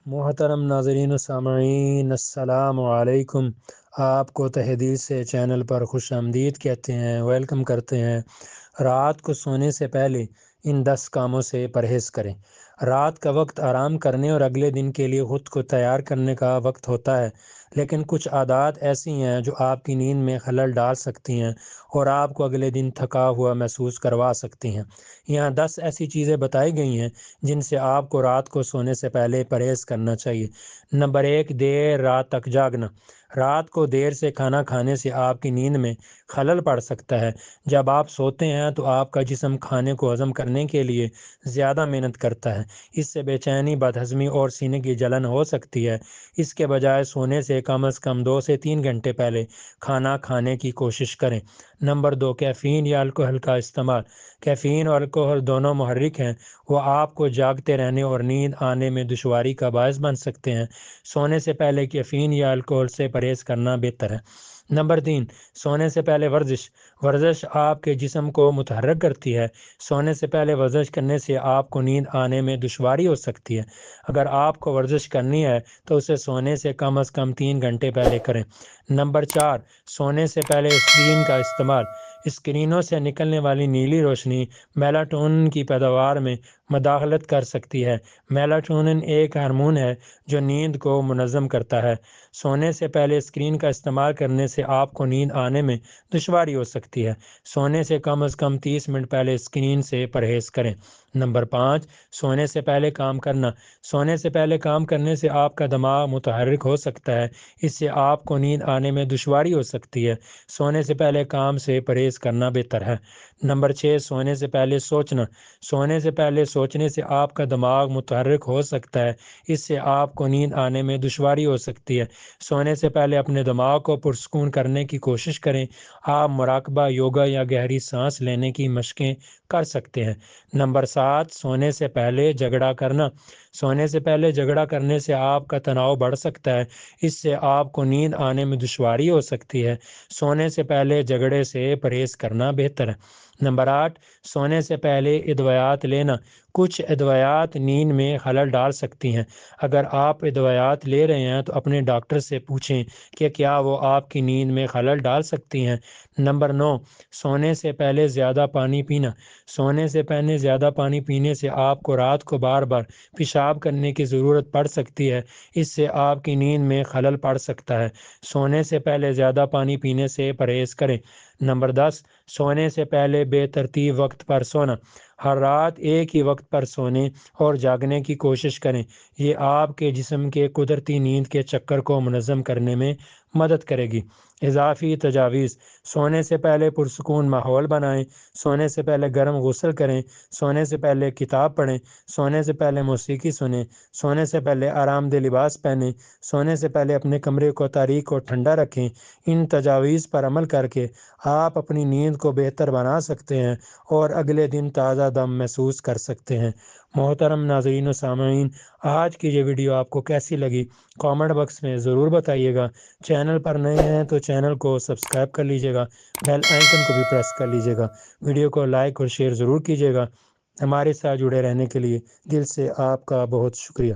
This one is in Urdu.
محترم ناظرین و سامعین، السلام علیکم۔ آپ کو تہہ دل سے چینل پر خوش آمدید کہتے ہیں، ویلکم کرتے ہیں۔ رات کو سونے سے پہلے ان 10 کاموں سے پرہیز کریں۔ رات کا وقت آرام کرنے اور اگلے دن کے لیے خود کو تیار کرنے کا وقت ہوتا ہے، لیکن کچھ عادات ایسی ہیں جو آپ کی نیند میں خلل ڈال سکتی ہیں اور آپ کو اگلے دن تھکا ہوا محسوس کروا سکتی ہیں۔ یہاں 10 ایسی چیزیں بتائی گئی ہیں جن سے آپ کو رات کو سونے سے پہلے پرہیز کرنا چاہیے۔ نمبر 1، دیر رات تک جاگنا۔ رات کو دیر سے کھانا کھانے سے آپ کی نیند میں خلل پڑ سکتا ہے۔ جب آپ سوتے ہیں تو آپ کا جسم کھانے کو ہضم کرنے کے لیے زیادہ محنت کرتا ہے۔ اس سے بے چینی، بد ہضمی اور سینے کی جلن ہو سکتی ہے۔ اس کے بجائے سونے سے کم از کم 2 سے 3 گھنٹے پہلے کھانا کھانے کی کوشش کریں۔ نمبر 2، کیفین یا الکوحل کا استعمال۔ کیفین اور الکوحل دونوں محرک ہیں، وہ آپ کو جاگتے رہنے اور نیند آنے میں دشواری کا باعث بن سکتے ہیں۔ سونے سے پہلے کیفین یا الکوحل سے پرہیز کرنا بہتر ہے۔ نمبر 3، سونے سے پہلے ورزش۔ ورزش آپ کے جسم کو متحرک کرتی ہے۔ سونے سے پہلے ورزش کرنے سے آپ کو نیند آنے میں دشواری ہو سکتی ہے۔ اگر آپ کو ورزش کرنی ہے تو اسے سونے سے کم از کم 3 گھنٹے پہلے کریں۔ نمبر 4، سونے سے پہلے اسکرین کا استعمال۔ اسکرینوں سے نکلنے والی نیلی روشنی میلاٹونن کی پیداوار میں مداخلت کر سکتی ہے۔ میلاٹونن ایک ہارمون ہے جو نیند کو منظم کرتا ہے۔ سونے سے پہلے اسکرین کا استعمال کرنے سے آپ کو نیند آنے میں دشواری ہو سکتی ہے۔ سونے سے کم از کم 30 منٹ پہلے اسکرین سے پرہیز کریں۔ نمبر 5، سونے سے پہلے کام کرنا۔ سونے سے پہلے کام کرنے سے آپ کا دماغ متحرک ہو سکتا ہے، اس سے آپ کو نیند آنے میں دشواری ہو سکتی ہے۔ سونے سے پہلے کام سے پرہیز کرنا بہتر ہے۔ نمبر 6، سونے سے پہلے سوچنا۔ سونے سے پہلے سوچنے سے آپ کا دماغ متحرک ہو سکتا ہے، اس سے آپ کو نیند آنے میں دشواری ہو سکتی ہے۔ سونے سے پہلے اپنے دماغ کو پرسکون کرنے کی کوشش کریں۔ آپ مراقبہ، یوگا یا گہری سانس لینے کی مشقیں کر سکتے ہیں۔ نمبر 7، سونے سے پہلے جھگڑا کرنا۔ سونے سے پہلے جھگڑا کرنے سے آپ کا تناؤ بڑھ سکتا ہے، اس سے آپ کو نیند آنے میں دشواری ہو سکتی ہے۔ سونے سے پہلے جھگڑے سے پرہیز کرنا بہتر ہے۔ نمبر 8، سونے سے پہلے ادویات لینا۔ کچھ ادویات نیند میں خلل ڈال سکتی ہیں۔ اگر آپ ادویات لے رہے ہیں تو اپنے ڈاکٹر سے پوچھیں کہ کیا وہ آپ کی نیند میں خلل ڈال سکتی ہیں۔ نمبر 9، سونے سے پہلے زیادہ پانی پینا۔ سونے سے پہلے زیادہ پانی پینے سے آپ کو رات کو بار بار پیشاب کرنے کی ضرورت پڑ سکتی ہے، اس سے آپ کی نیند میں خلل پڑ سکتا ہے۔ سونے سے پہلے زیادہ پانی پینے سے پرہیز کریں۔ نمبر 10، سونے سے پہلے بے ترتیب وقت پر سونا۔ ہر رات ایک ہی وقت پر سونے اور جاگنے کی کوشش کریں، یہ آپ کے جسم کے قدرتی نیند کے چکر کو منظم کرنے میں مدد کرے گی۔ اضافی تجاویز: سونے سے پہلے پرسکون ماحول بنائیں۔ سونے سے پہلے گرم غسل کریں۔ سونے سے پہلے کتاب پڑھیں۔ سونے سے پہلے موسیقی سنیں۔ سونے سے پہلے آرام دہ لباس پہنیں۔ سونے سے پہلے اپنے کمرے کو تاریک اور ٹھنڈا رکھیں۔ ان تجاویز پر عمل کر کے آپ اپنی نیند کو بہتر بنا سکتے ہیں اور اگلے دن تازہ دم محسوس کر سکتے ہیں۔ محترم ناظرین و سامعین، آج کی یہ ویڈیو آپ کو کیسی لگی کامنٹ باکس میں ضرور بتائیے گا۔ چینل پر نئے ہیں تو چینل کو سبسکرائب کر لیجیے گا، بیل آئیکن کو بھی پریس کر لیجیے گا۔ ویڈیو کو لائک اور شیئر ضرور کیجیے گا۔ ہمارے ساتھ جڑے رہنے کے لیے دل سے آپ کا بہت شکریہ۔